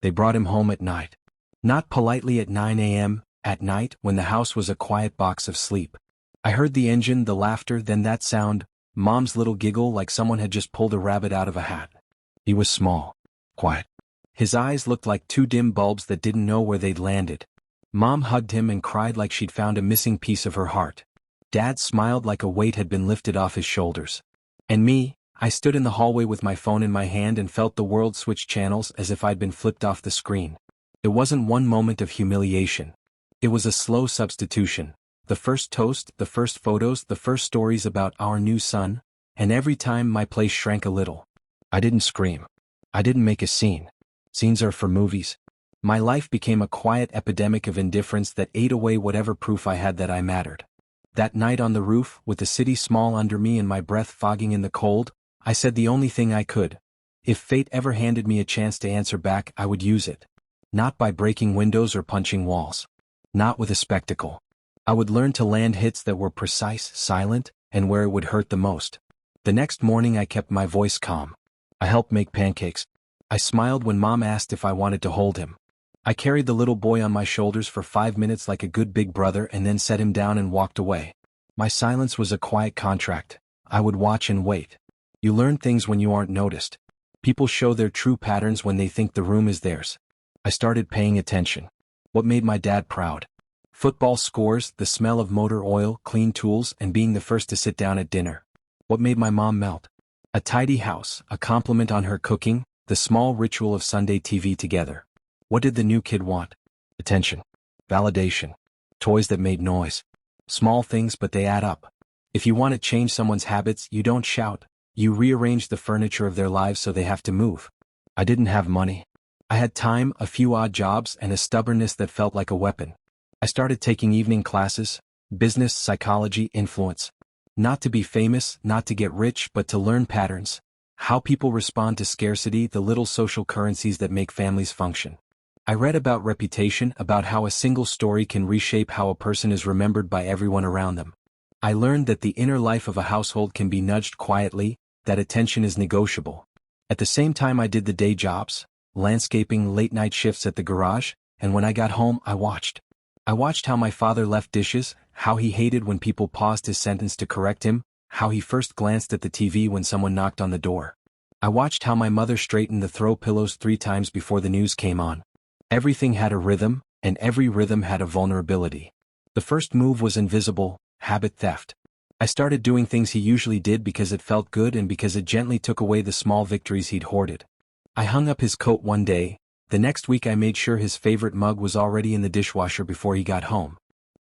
They brought him home at night. Not politely at 9 a.m., at night when the house was a quiet box of sleep. I heard the engine, the laughter, then that sound, Mom's little giggle like someone had just pulled a rabbit out of a hat. He was small, quiet. His eyes looked like two dim bulbs that didn't know where they'd landed. Mom hugged him and cried like she'd found a missing piece of her heart. Dad smiled like a weight had been lifted off his shoulders. And me, I stood in the hallway with my phone in my hand and felt the world switch channels as if I'd been flipped off the screen. It wasn't one moment of humiliation. It was a slow substitution. The first toast, the first photos, the first stories about our new son, and every time my place shrank a little. I didn't scream. I didn't make a scene. Scenes are for movies. My life became a quiet epidemic of indifference that ate away whatever proof I had that I mattered. That night on the roof, with the city small under me and my breath fogging in the cold, I said the only thing I could. If fate ever handed me a chance to answer back, I would use it. Not by breaking windows or punching walls. Not with a spectacle. I would learn to land hits that were precise, silent, and where it would hurt the most. The next morning I kept my voice calm. I helped make pancakes. I smiled when Mom asked if I wanted to hold him. I carried the little boy on my shoulders for 5 minutes like a good big brother and then set him down and walked away. My silence was a quiet contract. I would watch and wait. You learn things when you aren't noticed. People show their true patterns when they think the room is theirs. I started paying attention. What made my dad proud? Football scores, the smell of motor oil, clean tools, and being the first to sit down at dinner. What made my mom melt? A tidy house, a compliment on her cooking, the small ritual of Sunday TV together. What did the new kid want? Attention. Validation. Toys that made noise. Small things, but they add up. If you want to change someone's habits, you don't shout. You rearrange the furniture of their lives so they have to move. I didn't have money. I had time, a few odd jobs, and a stubbornness that felt like a weapon. I started taking evening classes, business, psychology, influence. Not to be famous, not to get rich, but to learn patterns. How people respond to scarcity, the little social currencies that make families function. I read about reputation, about how a single story can reshape how a person is remembered by everyone around them. I learned that the inner life of a household can be nudged quietly, that attention is negotiable. At the same time I did the day jobs, landscaping, late-night shifts at the garage, and when I got home I watched. I watched how my father left dishes, how he hated when people paused his sentence to correct him, how he first glanced at the TV when someone knocked on the door. I watched how my mother straightened the throw pillows 3 times before the news came on. Everything had a rhythm, and every rhythm had a vulnerability. The first move was invisible, habit theft. I started doing things he usually did because it felt good and because it gently took away the small victories he'd hoarded. I hung up his coat one day. The next week I made sure his favorite mug was already in the dishwasher before he got home.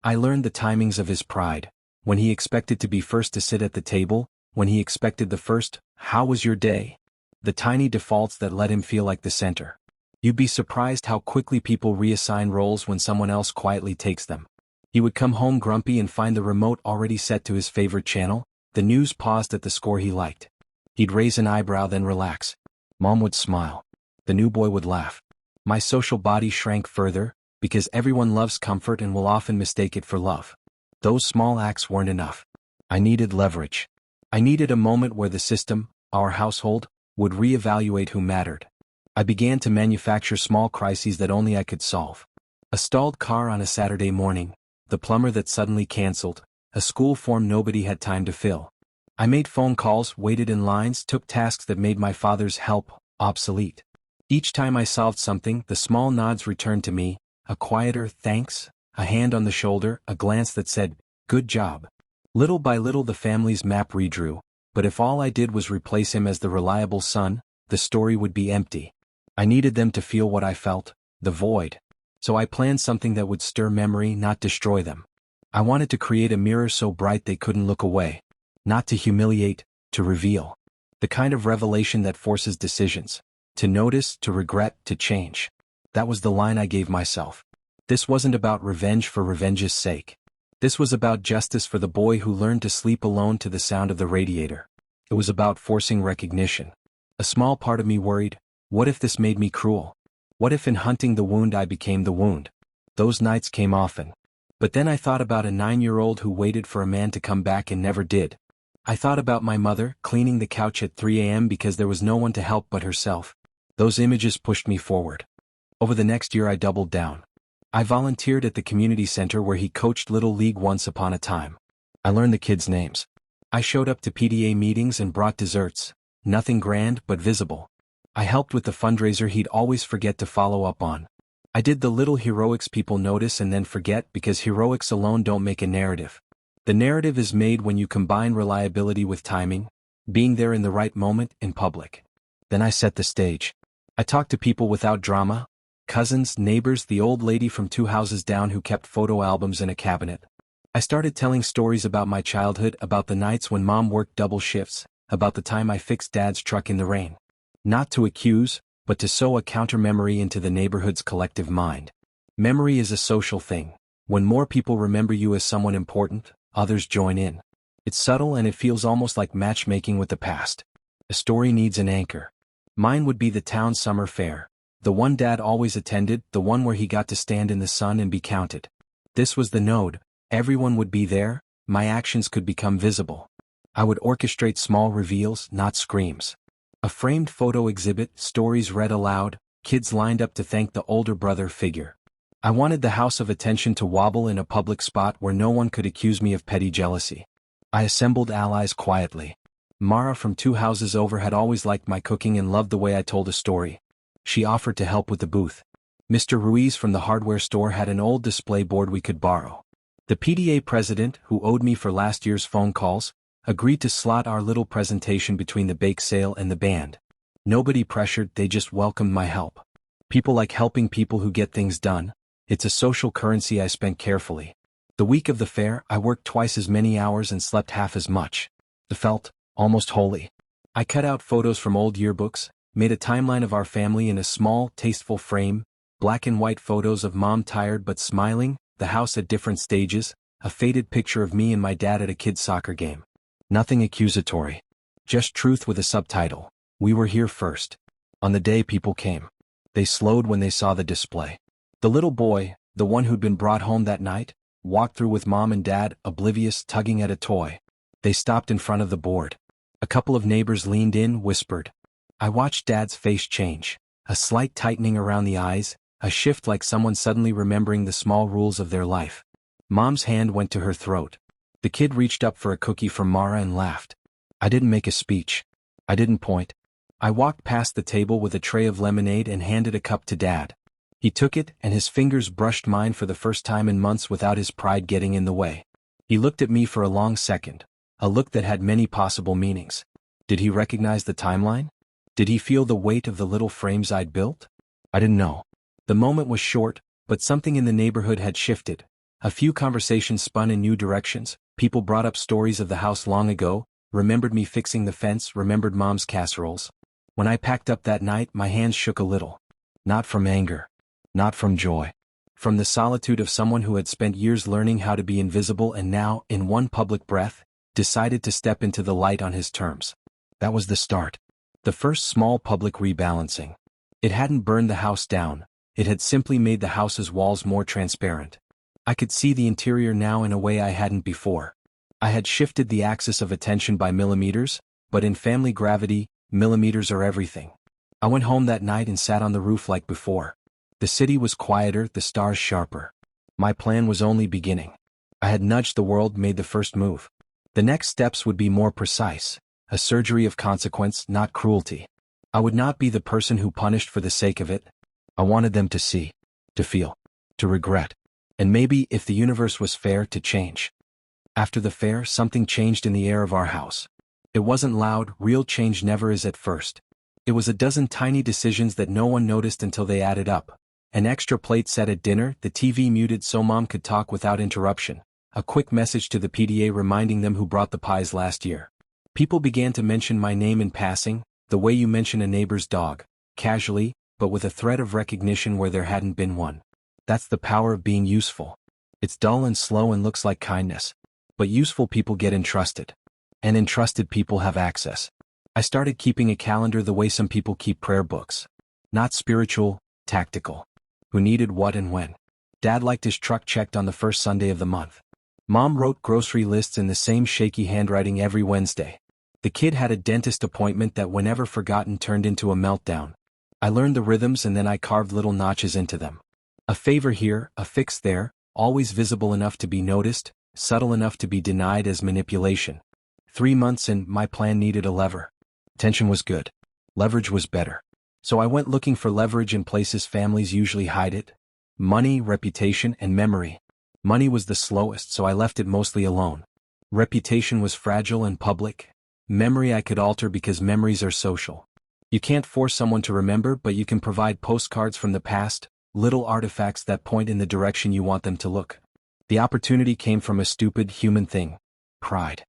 I learned the timings of his pride. When he expected to be first to sit at the table, when he expected the first, "How was your day?" The tiny defaults that let him feel like the center. You'd be surprised how quickly people reassign roles when someone else quietly takes them. He would come home grumpy and find the remote already set to his favorite channel, the news paused at the score he liked. He'd raise an eyebrow then relax. Mom would smile. The new boy would laugh. My social body shrank further, because everyone loves comfort and will often mistake it for love. Those small acts weren't enough. I needed leverage. I needed a moment where the system, our household, would reevaluate who mattered. I began to manufacture small crises that only I could solve. A stalled car on a Saturday morning, the plumber that suddenly canceled, a school form nobody had time to fill. I made phone calls, waited in lines, took tasks that made my father's help obsolete. Each time I solved something, the small nods returned to me, a quieter thanks, a hand on the shoulder, a glance that said, "Good job." Little by little the family's map redrew, but if all I did was replace him as the reliable son, the story would be empty. I needed them to feel what I felt, the void. So I planned something that would stir memory, not destroy them. I wanted to create a mirror so bright they couldn't look away. Not to humiliate, to reveal. The kind of revelation that forces decisions. To notice, to regret, to change. That was the line I gave myself. This wasn't about revenge for revenge's sake. This was about justice for the boy who learned to sleep alone to the sound of the radiator. It was about forcing recognition. A small part of me worried, what if this made me cruel? What if in hunting the wound I became the wound? Those nights came often. But then I thought about a 9-year-old who waited for a man to come back and never did. I thought about my mother, cleaning the couch at 3 a.m. because there was no one to help but herself. Those images pushed me forward. Over the next year I doubled down. I volunteered at the community center where he coached Little League once upon a time. I learned the kids' names. I showed up to PTA meetings and brought desserts. Nothing grand but visible. I helped with the fundraiser he'd always forget to follow up on. I did the little heroics people notice and then forget because heroics alone don't make a narrative. The narrative is made when you combine reliability with timing, being there in the right moment in public. Then I set the stage. I talked to people without drama, cousins, neighbors, the old lady from 2 houses down who kept photo albums in a cabinet. I started telling stories about my childhood, about the nights when Mom worked double shifts, about the time I fixed Dad's truck in the rain. Not to accuse, but to sow a counter-memory into the neighborhood's collective mind. Memory is a social thing. When more people remember you as someone important, others join in. It's subtle and it feels almost like matchmaking with the past. A story needs an anchor. Mine would be the town summer fair. The one Dad always attended, the one where he got to stand in the sun and be counted. This was the node. Everyone would be there, my actions could become visible. I would orchestrate small reveals, not screams. A framed photo exhibit, stories read aloud, kids lined up to thank the older brother figure. I wanted the house of attention to wobble in a public spot where no one could accuse me of petty jealousy. I assembled allies quietly. Mara from 2 houses over had always liked my cooking and loved the way I told a story. She offered to help with the booth. Mr. Ruiz from the hardware store had an old display board we could borrow. The PDA president, who owed me for last year's phone calls, agreed to slot our little presentation between the bake sale and the band. Nobody pressured, they just welcomed my help. People like helping people who get things done. It's a social currency I spent carefully. The week of the fair, I worked twice as many hours and slept half as much. It felt almost holy. I cut out photos from old yearbooks, made a timeline of our family in a small, tasteful frame, black and white photos of Mom tired but smiling, the house at different stages, a faded picture of me and my dad at a kid's soccer game. Nothing accusatory. Just truth with a subtitle. We were here first. On the day people came. They slowed when they saw the display. The little boy, the one who'd been brought home that night, walked through with Mom and Dad, oblivious, tugging at a toy. They stopped in front of the board. A couple of neighbors leaned in, whispered. I watched Dad's face change. A slight tightening around the eyes, a shift like someone suddenly remembering the small rules of their life. Mom's hand went to her throat. The kid reached up for a cookie from Mara and laughed. I didn't make a speech. I didn't point. I walked past the table with a tray of lemonade and handed a cup to Dad. He took it, and his fingers brushed mine for the first time in months without his pride getting in the way. He looked at me for a long second, a look that had many possible meanings. Did he recognize the timeline? Did he feel the weight of the little frames I'd built? I didn't know. The moment was short, but something in the neighborhood had shifted. A few conversations spun in new directions. People brought up stories of the house long ago, remembered me fixing the fence, remembered Mom's casseroles. When I packed up that night, my hands shook a little. Not from anger. Not from joy. From the solitude of someone who had spent years learning how to be invisible and now, in one public breath, decided to step into the light on his terms. That was the start. The first small public rebalancing. It hadn't burned the house down. It had simply made the house's walls more transparent. I could see the interior now in a way I hadn't before. I had shifted the axis of attention by millimeters, but in family gravity, millimeters are everything. I went home that night and sat on the roof like before. The city was quieter, the stars sharper. My plan was only beginning. I had nudged the world, made the first move. The next steps would be more precise, a surgery of consequence, not cruelty. I would not be the person who punished for the sake of it. I wanted them to see, to feel, to regret, and maybe, if the universe was fair, to change. After the fair, something changed in the air of our house. It wasn't loud, real change never is at first. It was a dozen tiny decisions that no one noticed until they added up. An extra plate set at dinner, the TV muted so Mom could talk without interruption, a quick message to the PDA reminding them who brought the pies last year. People began to mention my name in passing, the way you mention a neighbor's dog, casually, but with a thread of recognition where there hadn't been one. That's the power of being useful. It's dull and slow and looks like kindness. But useful people get entrusted. And entrusted people have access. I started keeping a calendar the way some people keep prayer books. Not spiritual, tactical. Who needed what and when. Dad liked his truck checked on the first Sunday of the month. Mom wrote grocery lists in the same shaky handwriting every Wednesday. The kid had a dentist appointment that, whenever forgotten, turned into a meltdown. I learned the rhythms and then I carved little notches into them. A favor here, a fix there, always visible enough to be noticed, subtle enough to be denied as manipulation. 3 months in, my plan needed a lever. Tension was good. Leverage was better. So I went looking for leverage in places families usually hide it. Money, reputation, and memory. Money was the slowest, so I left it mostly alone. Reputation was fragile and public. Memory I could alter because memories are social. You can't force someone to remember, but you can provide postcards from the past, little artifacts that point in the direction you want them to look. The opportunity came from a stupid human thing. Pride.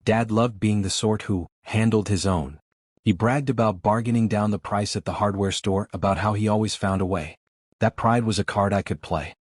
Dad loved being the sort who handled his own. He bragged about bargaining down the price at the hardware store, about how he always found a way. That pride was a card I could play.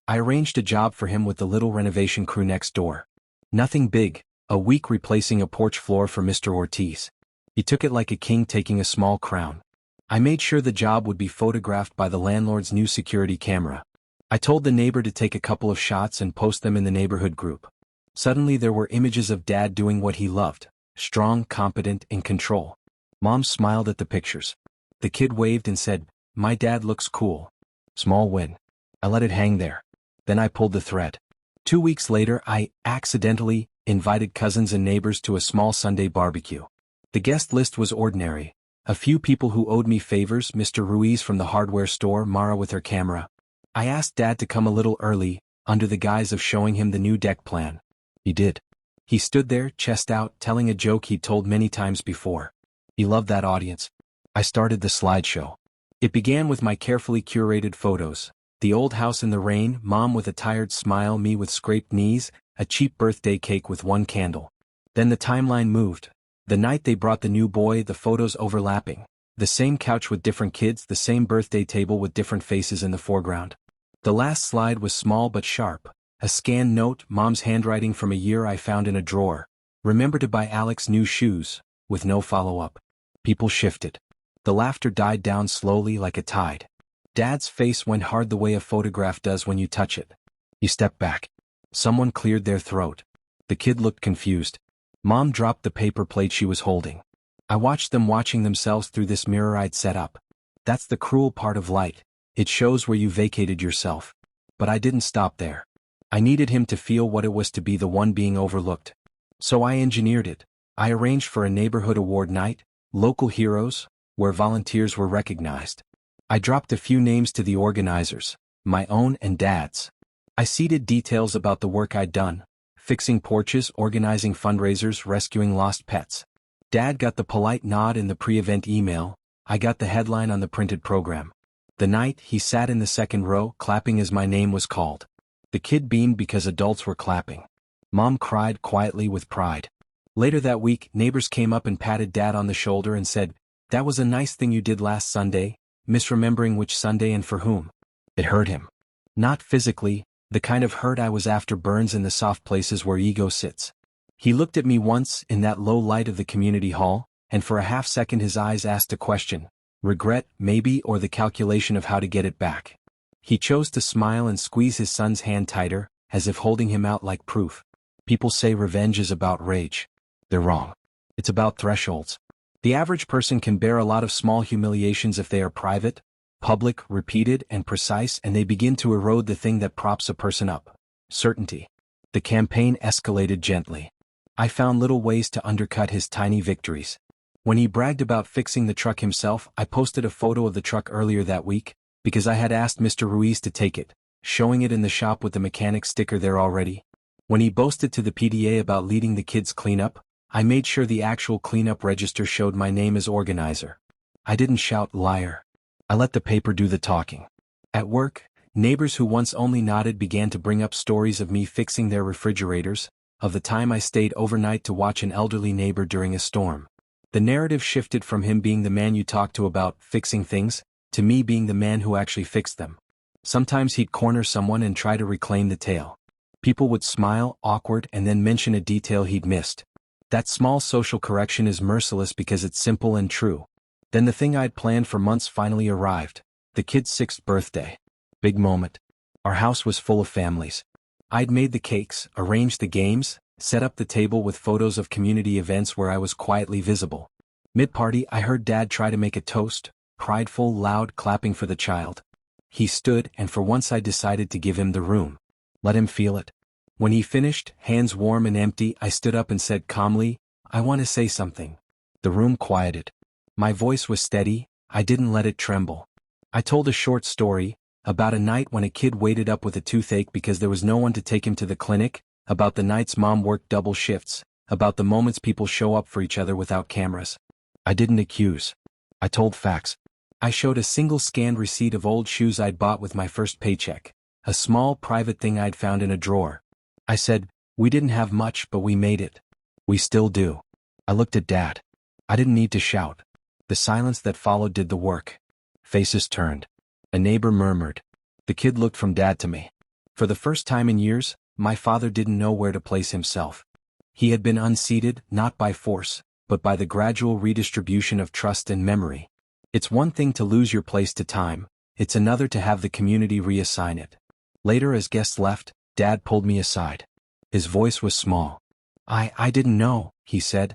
I arranged a job for him with the little renovation crew next door. Nothing big, a week replacing a porch floor for Mr. Ortiz. He took it like a king taking a small crown. I made sure the job would be photographed by the landlord's new security camera. I told the neighbor to take a couple of shots and post them in the neighborhood group. Suddenly there were images of Dad doing what he loved, strong, competent, in control. Mom smiled at the pictures. The kid waved and said, "My dad looks cool." Small win. I let it hang there. Then I pulled the thread. 2 weeks later, I accidentally invited cousins and neighbors to a small Sunday barbecue. The guest list was ordinary. A few people who owed me favors, Mr. Ruiz from the hardware store, Mara with her camera. I asked Dad to come a little early, under the guise of showing him the new deck plan. He did. He stood there, chest out, telling a joke he'd told many times before. He loved that audience. I started the slideshow. It began with my carefully curated photos. The old house in the rain, Mom with a tired smile, me with scraped knees, a cheap birthday cake with one candle. Then the timeline moved. The night they brought the new boy, the photos overlapping. The same couch with different kids, the same birthday table with different faces in the foreground. The last slide was small but sharp. A scanned note, Mom's handwriting from a year I found in a drawer. Remember to buy Alex new shoes, with no follow-up. People shifted. The laughter died down slowly like a tide. Dad's face went hard the way a photograph does when you touch it. He stepped back. Someone cleared their throat. The kid looked confused. Mom dropped the paper plate she was holding. I watched them watching themselves through this mirror I'd set up. That's the cruel part of light. It shows where you vacated yourself. But I didn't stop there. I needed him to feel what it was to be the one being overlooked. So I engineered it. I arranged for a neighborhood award night, local heroes, where volunteers were recognized. I dropped a few names to the organizers, my own and Dad's. I seeded details about the work I'd done, fixing porches, organizing fundraisers, rescuing lost pets. Dad got the polite nod in the pre-event email. I got the headline on the printed program. The night, he sat in the second row, clapping as my name was called. The kid beamed because adults were clapping. Mom cried quietly with pride. Later that week, neighbors came up and patted Dad on the shoulder and said, "That was a nice thing you did last Sunday," misremembering which Sunday and for whom. It hurt him. Not physically, the kind of hurt I was after burns in the soft places where ego sits. He looked at me once in that low light of the community hall, and for a half second his eyes asked a question. Regret, maybe, or the calculation of how to get it back. He chose to smile and squeeze his son's hand tighter, as if holding him out like proof. People say revenge is about rage. They're wrong. It's about thresholds. The average person can bear a lot of small humiliations if they are private, public, repeated, and precise, and they begin to erode the thing that props a person up. Certainty. The campaign escalated gently. I found little ways to undercut his tiny victories. When he bragged about fixing the truck himself, I posted a photo of the truck earlier that week, because I had asked Mr. Ruiz to take it, showing it in the shop with the mechanic sticker there already. When he boasted to the PDA about leading the kids' cleanup, I made sure the actual cleanup register showed my name as organizer. I didn't shout liar. I let the paper do the talking. At work, neighbors who once only nodded began to bring up stories of me fixing their refrigerators, of the time I stayed overnight to watch an elderly neighbor during a storm. The narrative shifted from him being the man you talk to about fixing things, to me being the man who actually fixed them. Sometimes he'd corner someone and try to reclaim the tale. People would smile, awkward, and then mention a detail he'd missed. That small social correction is merciless because it's simple and true. Then the thing I'd planned for months finally arrived. The kid's 6th birthday. Big moment. Our house was full of families. I'd made the cakes, arranged the games, set up the table with photos of community events where I was quietly visible. Mid-party, I heard Dad try to make a toast, prideful, loud clapping for the child. He stood, and for once I decided to give him the room. Let him feel it. When he finished, hands warm and empty, I stood up and said calmly, "I want to say something." The room quieted. My voice was steady, I didn't let it tremble. I told a short story, about a night when a kid waited up with a toothache because there was no one to take him to the clinic, about the nights mom worked double shifts, about the moments people show up for each other without cameras. I didn't accuse. I told facts. I showed a single scanned receipt of old shoes I'd bought with my first paycheck, a small private thing I'd found in a drawer. I said, we didn't have much but we made it. We still do. I looked at Dad. I didn't need to shout. The silence that followed did the work. Faces turned. A neighbor murmured. The kid looked from Dad to me. For the first time in years, my father didn't know where to place himself. He had been unseated, not by force, but by the gradual redistribution of trust and memory. It's one thing to lose your place to time, it's another to have the community reassign it. Later, as guests left, Dad pulled me aside. His voice was small. I didn't know, he said.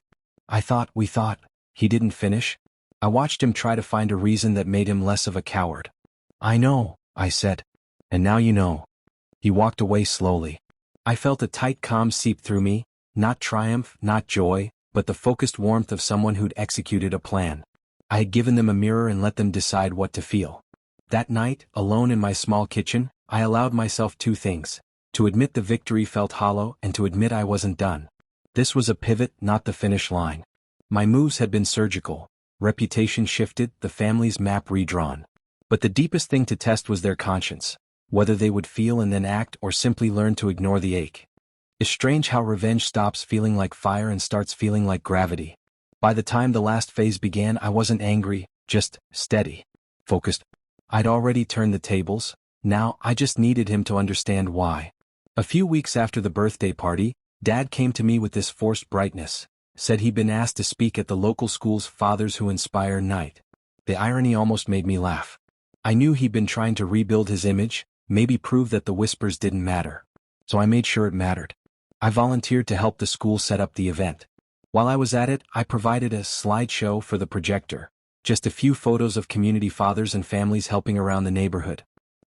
We thought. He didn't finish. I watched him try to find a reason that made him less of a coward. I know, I said. And now you know. He walked away slowly. I felt a tight calm seep through me, not triumph, not joy, but the focused warmth of someone who'd executed a plan. I had given them a mirror and let them decide what to feel. That night, alone in my small kitchen, I allowed myself two things: to admit the victory felt hollow and to admit I wasn't done. This was a pivot, not the finish line. My moves had been surgical. Reputation shifted, the family's map redrawn. But the deepest thing to test was their conscience, whether they would feel and then act or simply learn to ignore the ache. It's strange how revenge stops feeling like fire and starts feeling like gravity. By the time the last phase began, I wasn't angry, just steady, focused. I'd already turned the tables, now I just needed him to understand why. A few weeks after the birthday party, Dad came to me with this forced brightness, said he'd been asked to speak at the local school's Fathers Who Inspire night. The irony almost made me laugh. I knew he'd been trying to rebuild his image, maybe prove that the whispers didn't matter. So I made sure it mattered. I volunteered to help the school set up the event. While I was at it, I provided a slideshow for the projector, just a few photos of community fathers and families helping around the neighborhood.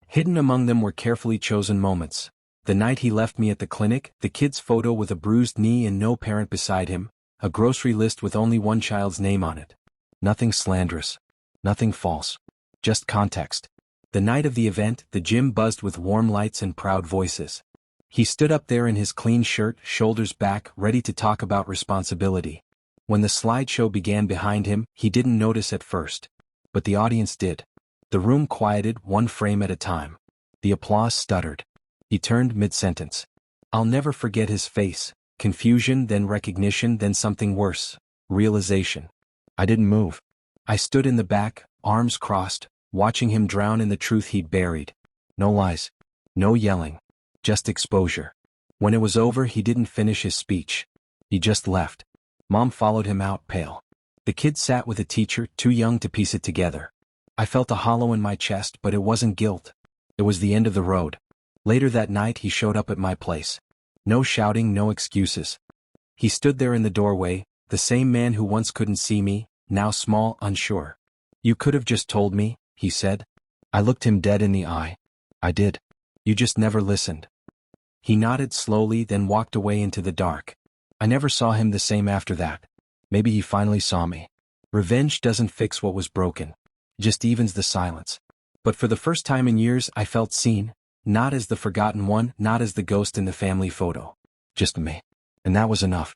Hidden among them were carefully chosen moments. The night he left me at the clinic, the kid's photo with a bruised knee and no parent beside him, a grocery list with only one child's name on it. Nothing slanderous. Nothing false. Just context. The night of the event, the gym buzzed with warm lights and proud voices. He stood up there in his clean shirt, shoulders back, ready to talk about responsibility. When the slideshow began behind him, he didn't notice at first. But the audience did. The room quieted, one frame at a time. The applause stuttered. He turned mid-sentence. I'll never forget his face. Confusion, then recognition, then something worse. Realization. I didn't move. I stood in the back, arms crossed, watching him drown in the truth he'd buried. No lies. No yelling. Just exposure. When it was over, he didn't finish his speech. He just left. Mom followed him out, pale. The kid sat with a teacher, too young to piece it together. I felt a hollow in my chest, but it wasn't guilt. It was the end of the road. Later that night, he showed up at my place. No shouting, no excuses. He stood there in the doorway, the same man who once couldn't see me, now small, unsure. You could have just told me, he said. I looked him dead in the eye. I did. You just never listened. He nodded slowly, then walked away into the dark. I never saw him the same after that. Maybe he finally saw me. Revenge doesn't fix what was broken. Just evens the silence. But for the first time in years, I felt seen, not as the forgotten one, not as the ghost in the family photo. Just me. And that was enough.